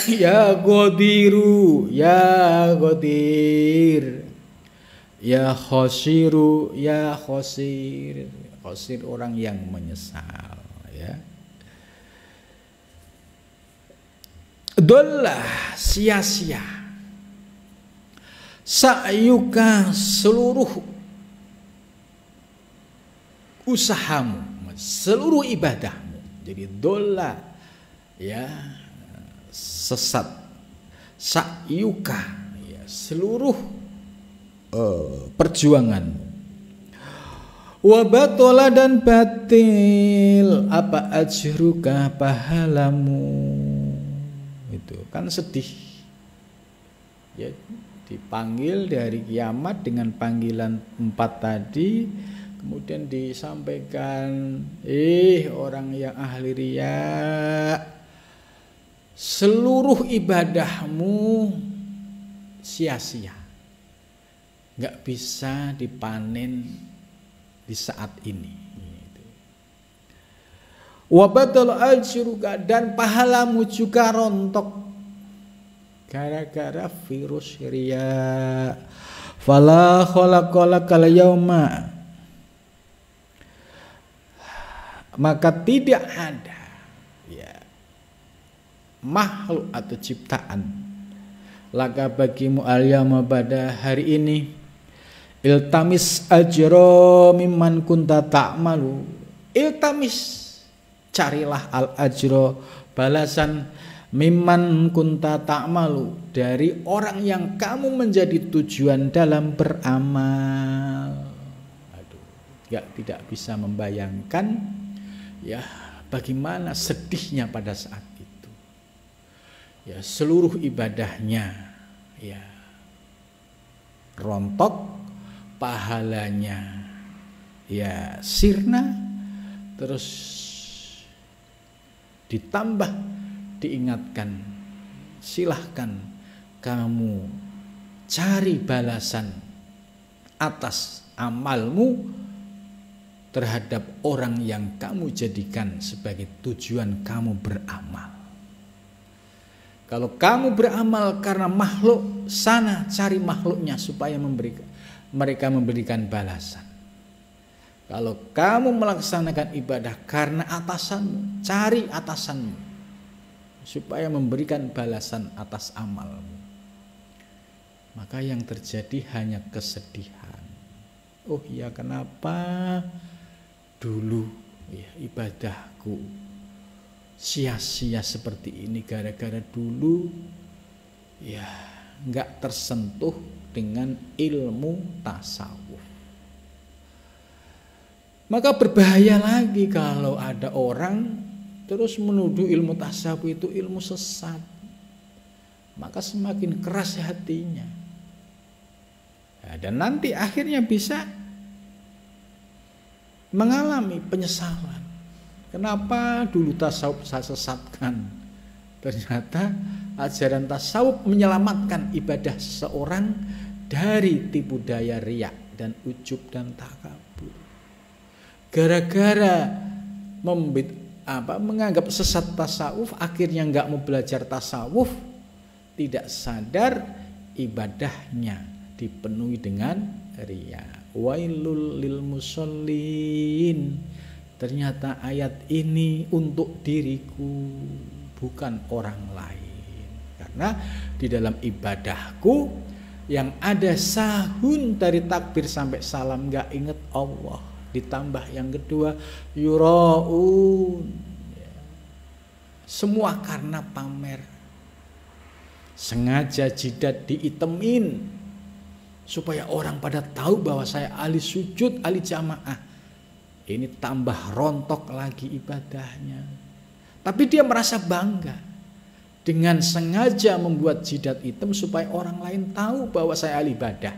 Ya godiru, ya godir. Ya khosiru, ya khosir. Khosir orang yang menyesal, ya. Dollah, sia-sia. Sa'yuka, seluruh usahamu, seluruh ibadahmu. Jadi dola, ya, sesat. Sa'yuka, ya, seluruh perjuanganmu. Wabatola, dan batil apa ajruka, pahalamu. Itu kan sedih, ya, dipanggil dari kiamat dengan panggilan 4 tadi. Kemudian disampaikan, orang yang ahli riya, seluruh ibadahmu sia-sia, nggak bisa dipanen di saat ini. Wabatal ajruka, dan pahalamu juga rontok gara-gara virus riya. Fala khalaqalakal yauma, maka tidak ada, ya, makhluk atau ciptaan laka bagimu al-yawma, pada hari ini, iltamis ajro mimman kunta ta'malu. Iltamis, carilah al-ajro, balasan, mimman kunta ta'malu, dari orang yang kamu menjadi tujuan dalam beramal. Tidak bisa membayangkan, ya, bagaimana sedihnya pada saat itu. Ya, seluruh ibadahnya, ya, rontok, pahalanya, ya, sirna, terus ditambah diingatkan, silahkan kamu cari balasan atas amalmu terhadap orang yang kamu jadikan sebagai tujuan kamu beramal. Kalau kamu beramal karena makhluk, sana cari makhluknya supaya mereka memberikan balasan. Kalau kamu melaksanakan ibadah karena atasanmu, cari atasanmu supaya memberikan balasan atas amalmu. Maka yang terjadi hanya kesedihan. Oh ya, kenapa dulu, ya, ibadahku sia-sia seperti ini gara-gara dulu, ya, nggak tersentuh dengan ilmu tasawuf. Maka berbahaya lagi kalau ada orang terus menuduh ilmu tasawuf itu ilmu sesat. Maka semakin keras hatinya, dan nanti akhirnya bisa mengalami penyesalan. Kenapa dulu tasawuf saya sesatkan? Ternyata ajaran tasawuf menyelamatkan ibadah seseorang dari tipu daya riya dan ujub dan takabur. Gara-gara menganggap sesat tasawuf, akhirnya nggak mau belajar tasawuf, tidak sadar ibadahnya dipenuhi dengan riya. Wailul lil musallin. Ternyata ayat ini untuk diriku, bukan orang lain. Karena di dalam ibadahku yang ada sahun dari takbir sampai salam gak inget Allah. Ditambah yang kedua yuraun. Semua karena pamer. Sengaja jidat diitemin supaya orang pada tahu bahwa saya ahli sujud, ahli jamaah. Ini tambah rontok lagi ibadahnya. Tapi dia merasa bangga dengan sengaja membuat jidat hitam supaya orang lain tahu bahwa saya ahli ibadah.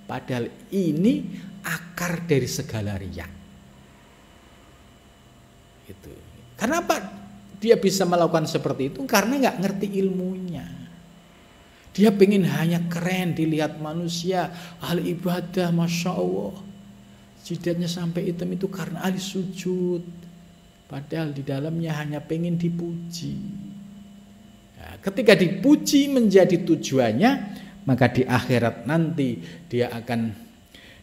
Padahal ini akar dari segala riya. Itu. Kenapa dia bisa melakukan seperti itu? Karena nggak ngerti ilmunya. Dia pengen hanya keren dilihat manusia, ahli ibadah, masya Allah. Jidatnya sampai hitam itu karena ahli sujud. Padahal di dalamnya hanya pengen dipuji. Nah, ketika dipuji menjadi tujuannya, maka di akhirat nanti dia akan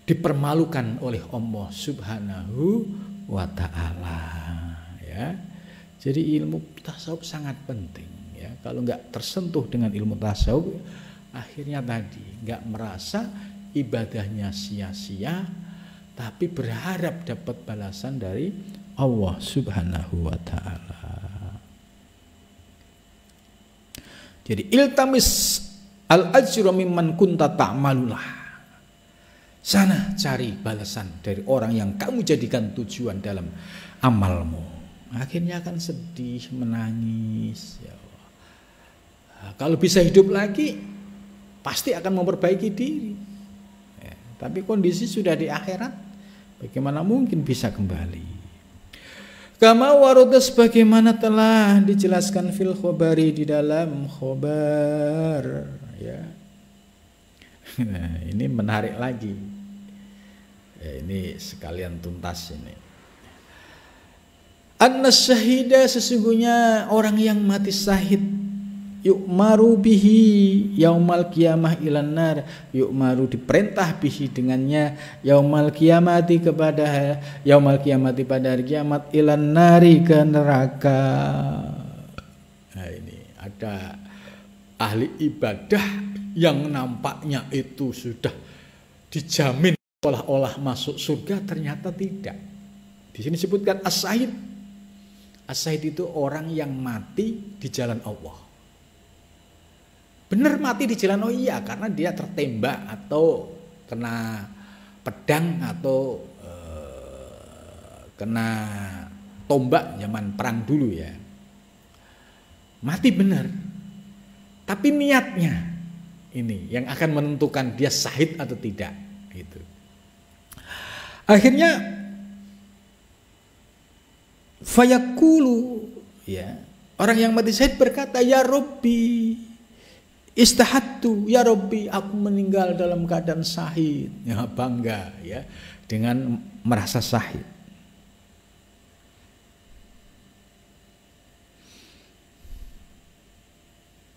dipermalukan oleh Allah Subhanahu wa ta'ala. Ya. Jadi ilmu tasawuf sangat penting. Ya. Kalau nggak tersentuh dengan ilmu tasawuf, akhirnya tadi nggak merasa ibadahnya sia-sia, tapi berharap dapat balasan dari Allah Subhanahu wa ta'ala. Jadi iltamis al-ajra mimman kunta ta'malulah. Sana cari balasan dari orang yang kamu jadikan tujuan dalam amalmu. Akhirnya akan sedih, menangis. Ya Allah. Nah, kalau bisa hidup lagi, pasti akan memperbaiki diri. Ya, tapi kondisi sudah di akhirat, bagaimana mungkin bisa kembali? Kama waroda sebagaimana telah dijelaskan fil khobari di dalam khobar. Ya. Nah, ini menarik lagi. Ya, ini sekalian tuntas ini. Annas syahida, sesungguhnya orang yang mati syahid, yu'maru bihi yaumal qiyamah ilan nar, yu'maru diperintah bihi dengannya yaumal qiyamati kepada yaumal qiyamati pada hari kiamat ilan nari ke neraka. Nah, ini ada ahli ibadah yang nampaknya itu sudah dijamin olah-olah masuk surga, ternyata tidak. Di sini disebutkan as-syahid. As-syahid itu orang yang mati di jalan Allah. Benar mati di jalan Allah, iya, karena dia tertembak atau kena pedang atau kena tombak zaman perang dulu ya. Mati benar. Tapi niatnya ini yang akan menentukan dia syahid atau tidak gitu. Akhirnya fayaqulu, ya, orang yang mati syahid berkata, ya Rabbi istahattu, ya Rabbi aku meninggal dalam keadaan syahid. Ya, bangga ya dengan merasa syahid.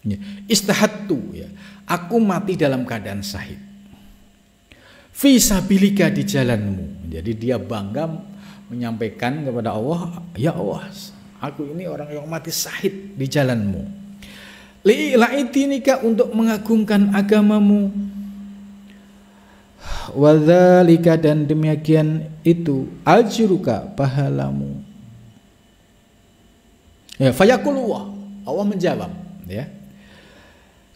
Ya, istahattu, ya, aku mati dalam keadaan syahid. Fi sabilika, di jalanmu. Jadi dia bangga menyampaikan kepada Allah, ya Allah, aku ini orang yang mati syahid di jalanmu. Li'ila'itinika, untuk mengagungkan agamamu. Wadzalika, dan demikian itu ajruka, pahalamu. Ya, fayaqulullah, Allah menjawab, ya,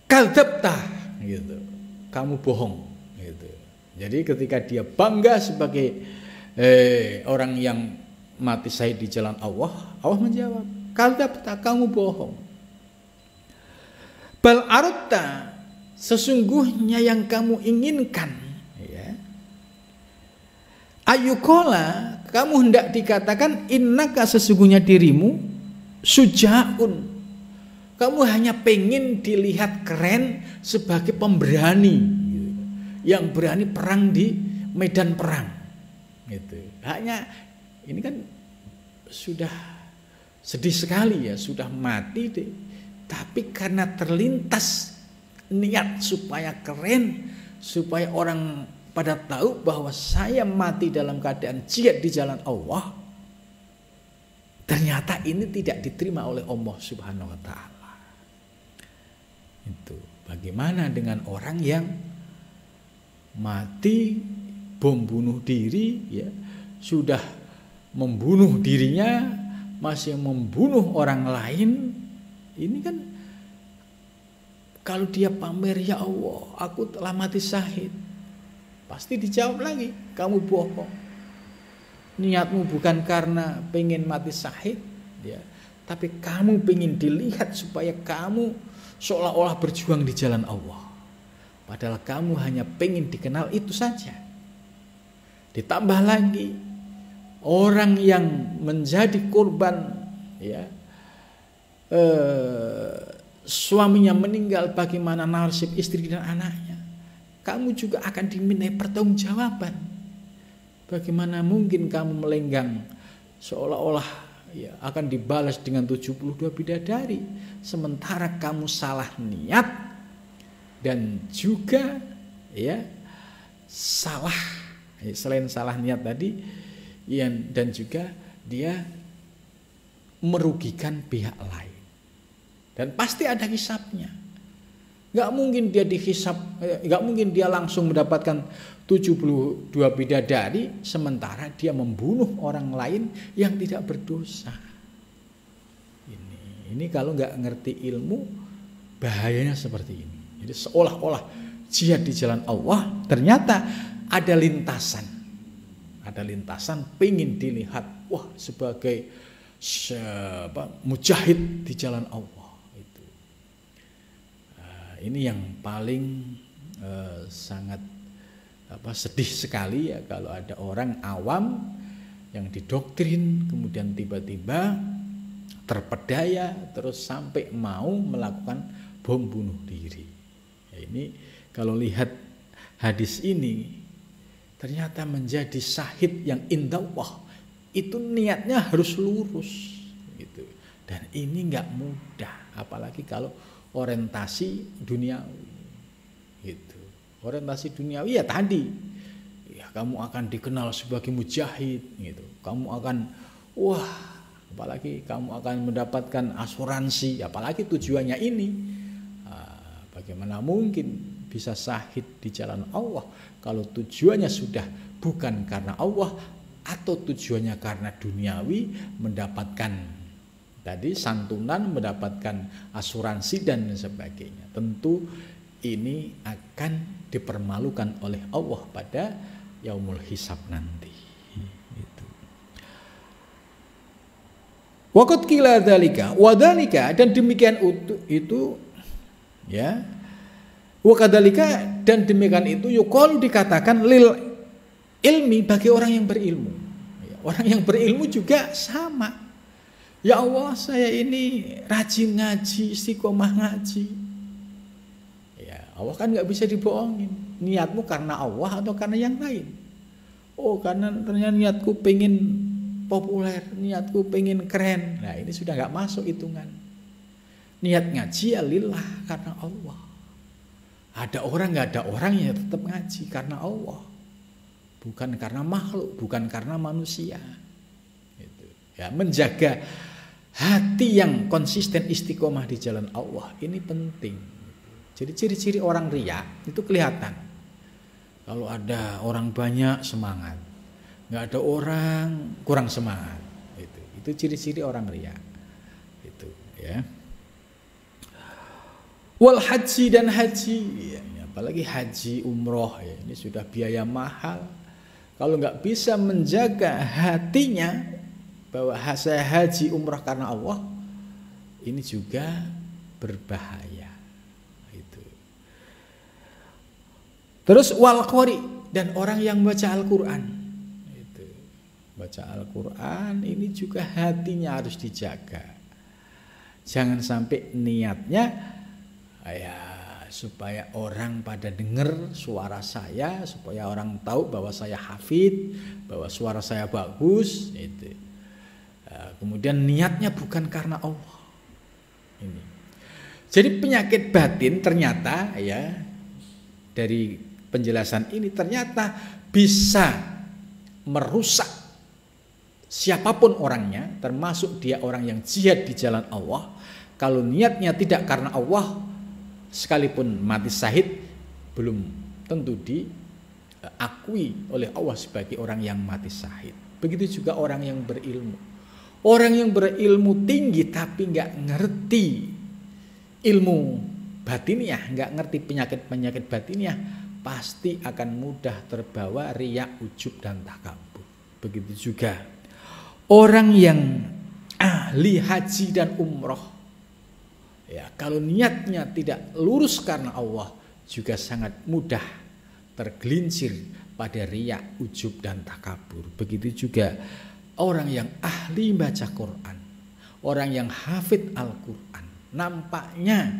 kadzabta, gitu, kamu bohong, gitu. Jadi ketika dia bangga sebagai orang yang mati syahid di jalan Allah, Allah menjawab, kadzabta, kamu bohong. Bal aradta, sesungguhnya yang kamu inginkan, ya, ayyuqala, kamu hendak dikatakan innaka, sesungguhnya dirimu, sujaun, Kamu hanya pengen dilihat keren sebagai pemberani, gitu. Yang berani perang di medan perang. Gitu. Hanya ini kan sudah sedih sekali ya, sudah mati deh. Tapi karena terlintas niat supaya keren, supaya orang pada tahu bahwa saya mati dalam keadaan jihad di jalan Allah, ternyata ini tidak diterima oleh Allah Subhanahu wa Ta'ala. Itu bagaimana dengan orang yang mati bom bunuh diri, ya, sudah membunuh dirinya, masih membunuh orang lain. Ini kan kalau dia pamer, ya Allah, aku telah mati syahid, pasti dijawab lagi, kamu bohong. Niatmu bukan karena pengen mati syahid, ya, tapi kamu pengen dilihat supaya kamu seolah-olah berjuang di jalan Allah. Padahal kamu hanya pengen dikenal itu saja. Ditambah lagi orang yang menjadi korban, ya, suaminya meninggal, bagaimana nasib istri dan anaknya, kamu juga akan dimintai pertanggungjawaban. Bagaimana mungkin kamu melenggang seolah-olah, ya, akan dibalas dengan 72 bidadari, sementara kamu salah niat dan juga, ya, salah, ya, selain salah niat tadi, ya, dan juga dia merugikan pihak lain. Dan pasti ada hisapnya. Gak mungkin dia dihisap, gak mungkin dia langsung mendapatkan 72 bidadari sementara dia membunuh orang lain yang tidak berdosa. Ini kalau nggak ngerti ilmu, bahayanya seperti ini. Jadi seolah-olah jihad di jalan Allah, ternyata ada lintasan pengen dilihat, wah, sebagai mujahid di jalan Allah. Itu ini yang paling sangat sedih sekali ya, kalau ada orang awam yang didoktrin kemudian tiba-tiba terpedaya terus sampai mau melakukan bom bunuh diri. Ya, ini kalau lihat hadis ini, ternyata menjadi syahid yang indallah itu niatnya harus lurus gitu. Dan ini nggak mudah, apalagi kalau orientasi duniawi gitu. Orientasi duniawi ya tadi, ya, kamu akan dikenal sebagai mujahid gitu. Kamu akan, wah, apalagi kamu akan mendapatkan asuransi, apalagi tujuannya ini. Bagaimana mungkin bisa syahid di jalan Allah kalau tujuannya sudah bukan karena Allah, atau tujuannya karena duniawi, mendapatkan tadi santunan, mendapatkan asuransi dan sebagainya. Tentu ini akan dipermalukan oleh Allah pada yaumul hisab nanti. Waqad qila dzalika wa dzalika, dan demikian itu ya, wa kadzalika, dan demikian itu yuqalu, dikatakan lil ilmi, bagi orang yang berilmu. Orang yang berilmu juga sama. Ya Allah, saya ini rajin ngaji, istiqomah ngaji. Ya Allah kan nggak bisa dibohongin. Niatmu karena Allah atau karena yang lain? Oh, karena ternyata niatku pengen populer, niatku pengen keren. Nah, ini sudah nggak masuk hitungan. Niat ngaji ya lillah, karena Allah. Ada orang nggak ada orang ya tetap ngaji karena Allah, bukan karena makhluk, bukan karena manusia. Gitu. Ya, menjaga hati yang konsisten istiqomah di jalan Allah ini penting. Jadi ciri-ciri orang riya itu kelihatan. Kalau ada orang banyak semangat, nggak ada orang kurang semangat. Itu ciri-ciri orang riya. Itu ya. Wal haji, dan haji, ya, apalagi haji umroh ya, ini sudah biaya mahal. Kalau nggak bisa menjaga hatinya bahwa saya haji umroh karena Allah, ini juga berbahaya. Itu. Terus wal qari, dan orang yang baca Al-Quran. Itu. Baca Al-Quran ini juga hatinya harus dijaga. Jangan sampai niatnya ya supaya orang pada dengar suara saya, supaya orang tahu bahwa saya hafid, bahwa suara saya bagus, itu. Kemudian niatnya bukan karena Allah. Ini. Jadi penyakit batin ternyata ya dari penjelasan ini ternyata bisa merusak siapapun orangnya, termasuk dia orang yang jihad di jalan Allah. Kalau niatnya tidak karena Allah, sekalipun mati syahid belum tentu diakui oleh Allah sebagai orang yang mati syahid. Begitu juga orang yang berilmu. Orang yang berilmu tinggi tapi nggak ngerti ilmu batiniah, nggak ngerti penyakit-penyakit batiniah, pasti akan mudah terbawa riya, ujub dan takabur. Begitu juga orang yang ahli haji dan umroh, ya, kalau niatnya tidak lurus karena Allah, juga sangat mudah tergelincir pada riya, ujub dan takabur. Begitu juga orang yang ahli baca Quran, orang yang hafid Al-Quran, nampaknya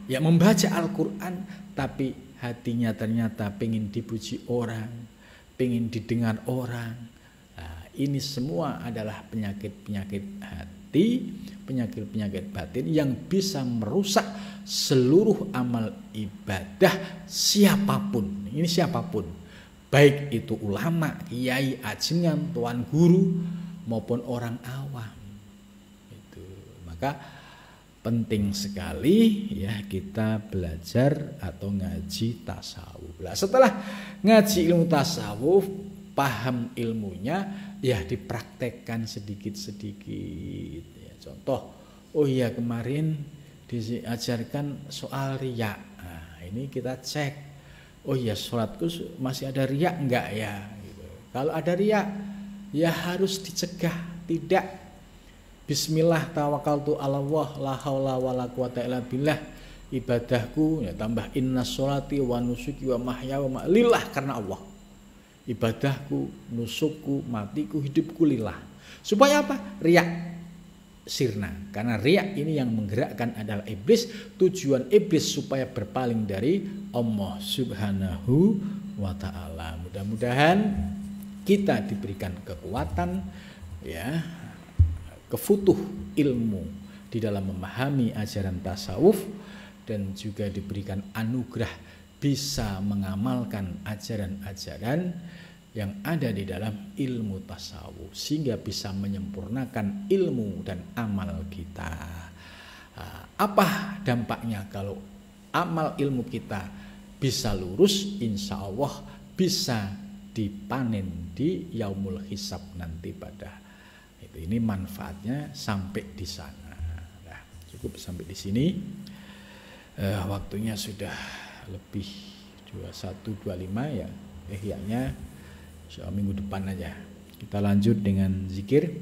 ya membaca Al-Quran, tapi hatinya ternyata pengen dipuji orang, pengen didengar orang. Nah, ini semua adalah penyakit-penyakit hati, penyakit-penyakit batin yang bisa merusak seluruh amal ibadah siapapun. Ini siapapun, baik itu ulama, kiai, ajengan, tuan guru maupun orang awam. Itu. Maka penting sekali ya kita belajar atau ngaji tasawuf. Nah, setelah ngaji ilmu tasawuf, paham ilmunya, ya dipraktekkan sedikit-sedikit. Ya, contoh, oh iya kemarin diajarkan soal riya. Nah, ini kita cek. Oh iya sholatku masih ada riya enggak ya? Gitu. Kalau ada riya, ya harus dicegah. Tidak. Bismillah tawakkaltu 'ala Allah la haula wala quwata illa billah. Ibadahku ya tambah inna sholati wa nusuki wa mahya wa lillah, karena Allah. Ibadahku, nusukku, matiku, hidupku lillah. Supaya apa? Riya sirna. Karena riya ini yang menggerakkan adalah iblis. Tujuan iblis supaya berpaling dari Allah Subhanahu wa ta'ala. Mudah-mudahan kita diberikan kekuatan ya, kefutuh ilmu di dalam memahami ajaran tasawuf, dan juga diberikan anugerah bisa mengamalkan ajaran-ajaran yang ada di dalam ilmu tasawuf, sehingga bisa menyempurnakan ilmu dan amal kita. Apa dampaknya kalau amal ilmu kita bisa lurus? Insya Allah bisa dipanen di yaumul hisab nanti pada itu. Ini manfaatnya sampai di sana. Nah, cukup sampai di sini. Waktunya sudah lebih 21.25 ya. Ihya'nya minggu depan aja. Kita lanjut dengan zikir.